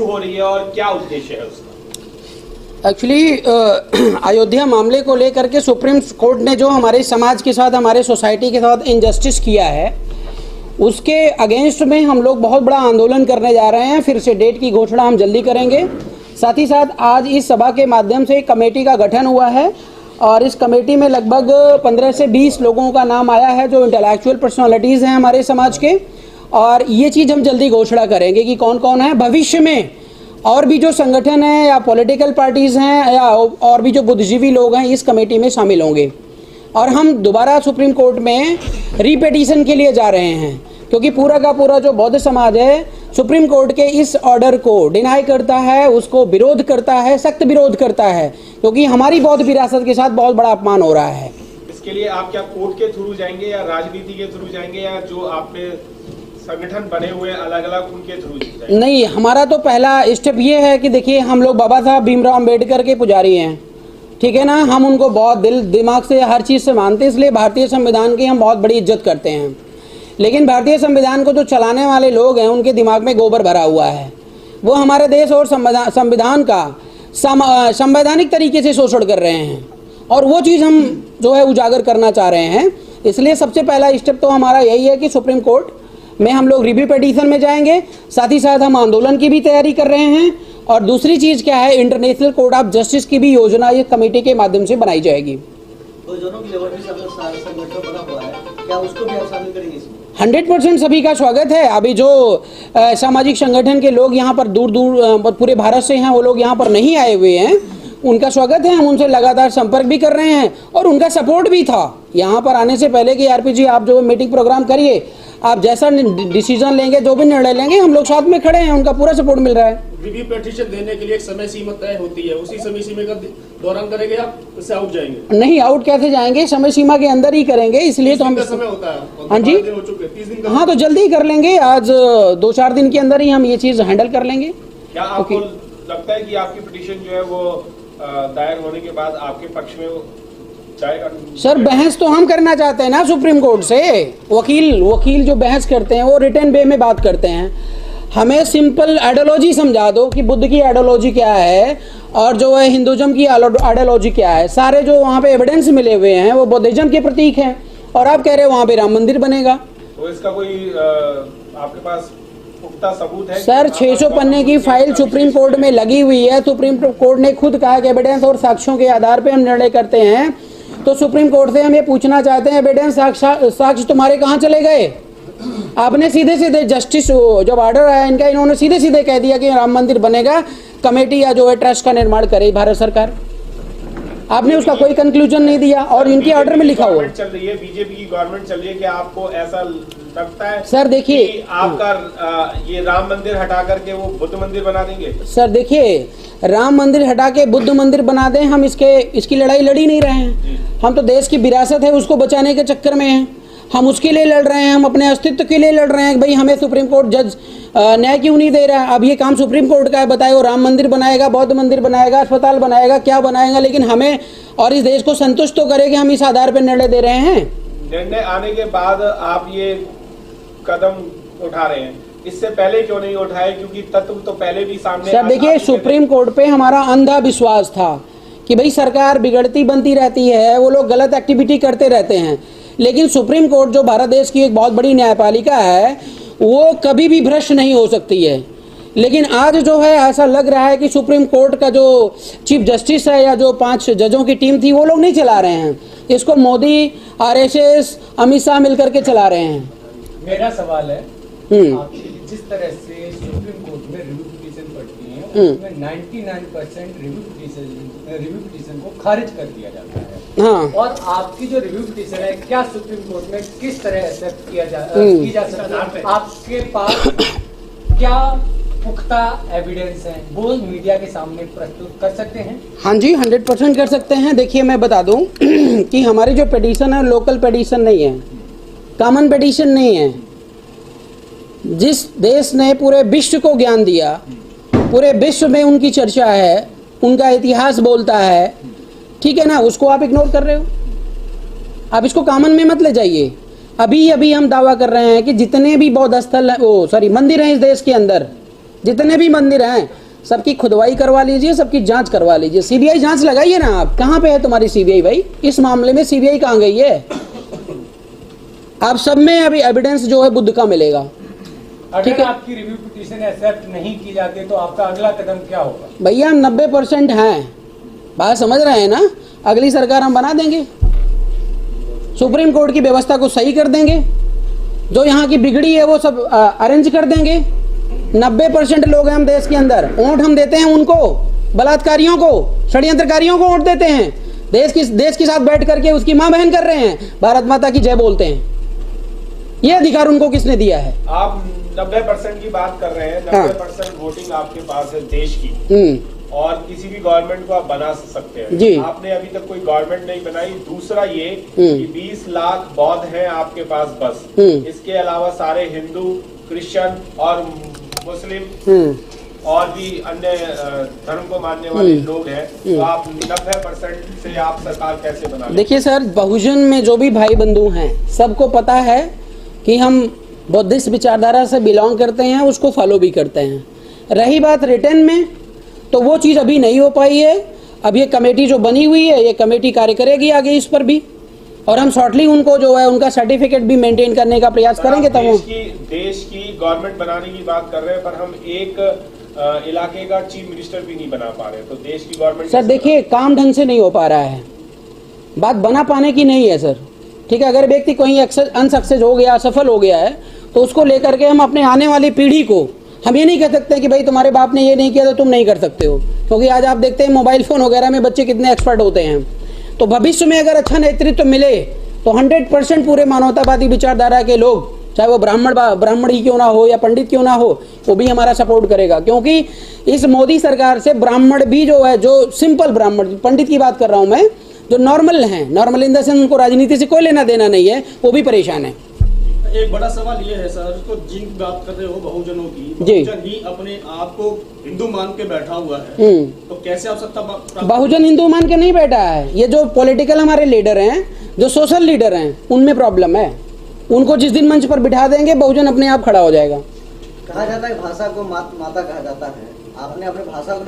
क्यों हो रही है और क्या उद्देश्य है उसका? एक्चुअली अयोध्या मामले को लेकर के सुप्रीम कोर्ट ने जो हमारे समाज के साथ, हमारे सोसाइटी के साथ इनजस्टिस किया है, उसके अगेंस्ट में हम लोग बहुत बड़ा आंदोलन करने जा रहे हैं। फिर से डेट की घोषणा हम जल्दी करेंगे। साथ ही साथ आज इस सभा के माध्यम से एक कमेटी का गठन हुआ है और इस कमेटी में लगभग 15 से 20 लोगों का नाम आया है जो इंटेलेक्चुअल पर्सनालिटीज़ हैं हमारे समाज के, और ये चीज़ हम जल्दी घोषणा करेंगे कि कौन कौन है। भविष्य में और भी जो संगठन हैं या पॉलिटिकल पार्टीज़ हैं या और भी जो बुद्धिजीवी लोग हैं इस कमेटी में शामिल होंगे, और हम दोबारा सुप्रीम कोर्ट में रीपिटीशन के लिए जा रहे हैं, क्योंकि पूरा का पूरा जो बौद्ध समाज है सुप्रीम कोर्ट के इस ऑर्डर को डिनाई करता है, उसको विरोध करता है, सख्त विरोध करता है, क्योंकि हमारी बौद्ध विरासत के साथ बहुत बड़ा अपमान हो रहा है। इसके लिए आप क्या कोर्ट के थ्रू जाएंगे या राजनीति के थ्रू जाएंगे या जो आपने संगठन बने हुए अलग अलग उनके थ्रू जाएंगे? नहीं, हमारा तो पहला स्टेप ये है कि देखिए, हम लोग बाबा साहब भीमराव अम्बेडकर के पुजारी हैं, ठीक है ना। हम उनको बहुत दिल दिमाग से हर चीज़ से मानते हैं, इसलिए भारतीय संविधान की हम बहुत बड़ी इज्जत करते हैं। लेकिन भारतीय संविधान को जो चलाने वाले लोग हैं उनके दिमाग में गोबर भरा हुआ है। वो हमारे देश और संविधान का संवैधानिक तरीके से शोषण कर रहे हैं, और वो चीज़ हम जो है उजागर करना चाह रहे हैं। इसलिए सबसे पहला स्टेप तो हमारा यही है कि सुप्रीम कोर्ट में हम लोग रिव्यू पिटीशन में जाएंगे। साथ ही साथ हम आंदोलन की भी तैयारी कर रहे हैं, और दूसरी चीज़ क्या है, इंटरनेशनल कोर्ट ऑफ जस्टिस की भी योजना ये कमेटी के माध्यम से बनाई जाएगी। तो दोनों की लेवल भी संगठन बना हुआ है, क्या उसको भी आप शामिल करेंगे इसमें? 100% सभी का स्वागत है। अभी जो सामाजिक संगठन के लोग यहाँ पर दूर दूर पूरे भारत से हैं, वो लोग यहाँ पर नहीं आए हुए हैं, उनका स्वागत है। हम उनसे लगातार संपर्क भी कर रहे हैं और उनका सपोर्ट भी था यहाँ पर आने से पहले कि आरपी जी आप जो मीटिंग प्रोग्राम करिए, आप जैसा डिसीजन लेंगे, जो भी निर्णय लेंगे, हम लोग साथ में खड़े हैं, उनका पूरा सपोर्ट मिल रहा है। रिव्यू पिटीशन देने के लिए एक समय सीमा तय होती है, उसी समय सीमा का दौरान करेंगे आप, उससे आउट जाएंगे? नहीं, आउट कैसे जाएंगे, समय सीमा के अंदर ही करेंगे, इसलिए तो हम समय होता है। हाँ जी, 30 दिन का। हाँ, तो जल्दी ही कर लेंगे। आज 2-4 दिन के अंदर ही हम ये चीज़ हैंडल कर लेंगे। क्या आपको लगता है कि आपकी पिटीशन जो है वो दायर होने के बाद आपके पक्ष में जाएगा? सर, बहस तो हम करना चाहते हैं ना सुप्रीम कोर्ट से। वकील जो बहस करते हैं वो रिटर्न वे में बात करते हैं। हमें सिंपल आइडियोलॉजी समझा दो कि बुद्ध की आइडियोलॉजी क्या है और जो है हिंदुज़म की आइडियोलॉजी क्या है। सारे जो वहाँ पे एविडेंस मिले हुए हैं वो बुद्धिज्म के प्रतीक हैं, और आप कह रहे हो वहाँ पे राम मंदिर बनेगा। तो इसका कोई आपके पास पुख्ता सबूत है? सर, 600 पन्ने की फाइल सुप्रीम कोर्ट में लगी हुई है। सुप्रीम कोर्ट ने खुद कहा कि एविडेंस और साक्ष्यों के आधार पर हम निर्णय करते हैं। तो सुप्रीम कोर्ट से हम ये पूछना चाहते हैं, एविडेंस साक्ष्य तुम्हारे कहाँ चले गए? आपने सीधे सीधे जस्टिस जब ऑर्डर आया इनका, इन्होंने सीधे सीधे कह दिया कि राम मंदिर बनेगा, कमेटी या जो है ट्रस्ट का निर्माण करे भारत सरकार। आपने उसका कोई कंक्लूजन नहीं दिया, और इनके ऑर्डर में लिखा हुआ चल रही है, बीजेपी की गवर्नमेंट चल रही है। क्या आपको ऐसा लगता है सर? देखिए, आपका ये राम मंदिर हटा करके वो बुद्ध मंदिर बना देंगे? सर देखिए, राम मंदिर हटा के बुद्ध मंदिर बना दें, हम इसकी लड़ाई लड़ी नहीं रहे हैं। हम तो देश की विरासत है उसको बचाने के चक्कर में हैं, हम उसके लिए लड़ रहे हैं, हम अपने अस्तित्व के लिए लड़ रहे हैं। भाई, हमें सुप्रीम कोर्ट जज न्याय क्यों नहीं दे रहा है? अब ये काम सुप्रीम कोर्ट का है, बताए वो राम मंदिर बनाएगा, बौद्ध मंदिर बनाएगा, अस्पताल बनाएगा, क्या बनाएगा, लेकिन हमें और इस देश को संतुष्ट तो करे कि हम इस आधार पर निर्णय दे रहे हैं। निर्णय आने के बाद आप ये कदम उठा रहे हैं, इससे पहले क्यों नहीं उठाए? क्योंकि तत्व तो पहले भी सामने। सर देखिए, सुप्रीम कोर्ट पे हमारा अंधा विश्वास था कि भाई सरकार बिगड़ती बनती रहती है, वो लोग गलत एक्टिविटी करते रहते हैं, लेकिन सुप्रीम कोर्ट जो भारत देश की एक बहुत बड़ी न्यायपालिका है वो कभी भी भ्रष्ट नहीं हो सकती है। लेकिन आज जो है ऐसा लग रहा है कि सुप्रीम कोर्ट का जो चीफ जस्टिस है या जो 5 जजों की टीम थी वो लोग नहीं चला रहे हैं, इसको मोदी, RSS, अमित शाह मिलकर के चला रहे हैं। मेरा सवाल है, जिस तरह से सुप्रीम कोर्ट में रिव्यू पिटीशन पड़ती है उसमें 99% रिव्यू पिटीशन को खारिज कर दिया जाता है। हाँ। और आपकी जो रिव्यू पिटीशन है, क्या सुप्रीम कोर्ट में किस तरह एक्सेप्ट की जा सकता है? आपके पास क्या पुख्ता एविडेंस है, वो मीडिया के सामने प्रस्तुत कर सकते हैं? हाँ जी, 100% कर सकते हैं। देखिए, मैं बता दूं कि हमारी जो पिटीशन है लोकल पिटीशन नहीं है, कॉमन पिटीशन नहीं है। जिस देश ने पूरे विश्व को ज्ञान दिया, पूरे विश्व में उनकी चर्चा है, उनका इतिहास बोलता है, ठीक है ना, उसको आप इग्नोर कर रहे हो। आप इसको कॉमन में मत ले जाइए। अभी हम दावा कर रहे हैं कि जितने भी बौद्ध स्थल मंदिर हैं इस देश के अंदर, जितने भी मंदिर हैं सबकी खुदवाई करवा लीजिए, सबकी जांच करवा लीजिए, सीबीआई जांच लगाइए ना आप। कहाँ पे है तुम्हारी सीबीआई भाई? इस मामले में सीबीआई कहाँ गई है? आप सब में अभी एविडेंस जो है बुद्ध का मिलेगा। ठीक अगर है आपकी रिव्यू पिटीशन एक्सेप्ट नहीं की जाती तो आपका अगला कदम क्या होगा? भैया 90% हैं, बात समझ रहे हैं ना? अगली सरकार हम बना देंगे, सुप्रीम कोर्ट की व्यवस्था को सही कर देंगे, जो यहाँ की बिगड़ी है वो सब अरेंज कर देंगे। 90% लोग हैं हम देश के अंदर, वोट हम देते हैं उनको, बलात्कारियों को, षड्यंत्रकारियों को वोट देते हैं। देश के साथ बैठ करके उसकी माँ बहन कर रहे हैं, भारत माता की जय बोलते हैं। ये अधिकार उनको किसने दिया है? आप 90% की बात कर रहे हैं। हाँ। 90% वोटिंग आपके पास है देश की, और किसी भी गवर्नमेंट को आप बना सकते हैं। जी। आपने अभी तक कोई गवर्नमेंट नहीं बनाई। दूसरा ये हम्म। कि 20 लाख बौद्ध हैं आपके पास बस। इसके अलावा सारे हिंदू, क्रिश्चियन और मुस्लिम और भी अन्य धर्म को मानने वाले लोग हैं। तो आप 90% से आप सरकार कैसे बना लेंगे? देखिए सर, बहुजन में जो भी भाई बंधु हैं सबको पता है कि हम बौद्धिस्ट विचारधारा से बिलोंग करते हैं, उसको फॉलो भी करते हैं। रही बात रिटर्न में, तो वो चीज़ अभी नहीं हो पाई है। अब ये कमेटी जो बनी हुई है, ये कमेटी कार्य करेगी आगे इस पर भी, और हम शॉर्टली उनको जो है उनका सर्टिफिकेट भी मेंटेन करने का प्रयास करेंगे। तब देश की गवर्नमेंट बनाने की बात कर रहे हैं, पर हम एक इलाके का चीफ मिनिस्टर भी नहीं बना पा रहे। तो देश की गवर्नमेंट सर देखिए, काम ढंग से नहीं हो पा रहा है, बात बना पाने की नहीं है सर। ठीक है, अगर व्यक्ति कहीं अनसक्सेस हो गया, असफल हो गया है, तो उसको लेकर के हम अपने आने वाली पीढ़ी को हम ये नहीं कह सकते कि भाई तुम्हारे बाप ने ये नहीं किया तो तुम नहीं कर सकते हो, क्योंकि आज आप देखते हैं मोबाइल फ़ोन वगैरह में बच्चे कितने एक्सपर्ट होते हैं। तो भविष्य में अगर अच्छा नेतृत्व मिले तो 100% पूरे मानवतावादी विचारधारा के लोग, चाहे वो ब्राह्मण ही क्यों ना हो या पंडित क्यों ना हो, वो भी हमारा सपोर्ट करेगा। क्योंकि इस मोदी सरकार से ब्राह्मण भी जो है, जो सिंपल ब्राह्मण, पंडित की बात कर रहा हूँ मैं, जो नॉर्मल हैं, नॉर्मल इन द सेंस उनको राजनीति से कोई लेना देना नहीं है, वो भी परेशान है। एक बड़ा सवाल ये है सर, तो जिन बात कर रहे हो बहुजनों की, जी। बहुजन ही अपने आप को हिंदू मान के बैठा हुआ है, तो कैसे आप सत्ता प्राप्त? बहुजन हिंदू मान के नहीं बैठा है, ये जो पॉलिटिकल हमारे लीडर हैं, जो सोशल लीडर हैं, उनमें प्रॉब्लम है। उनको जिस दिन मंच पर बिठा देंगे, बहुजन अपने आप खड़ा हो जाएगा। कहा जाता है भाषा को माता कहा जाता है। आपने अपने भाषा को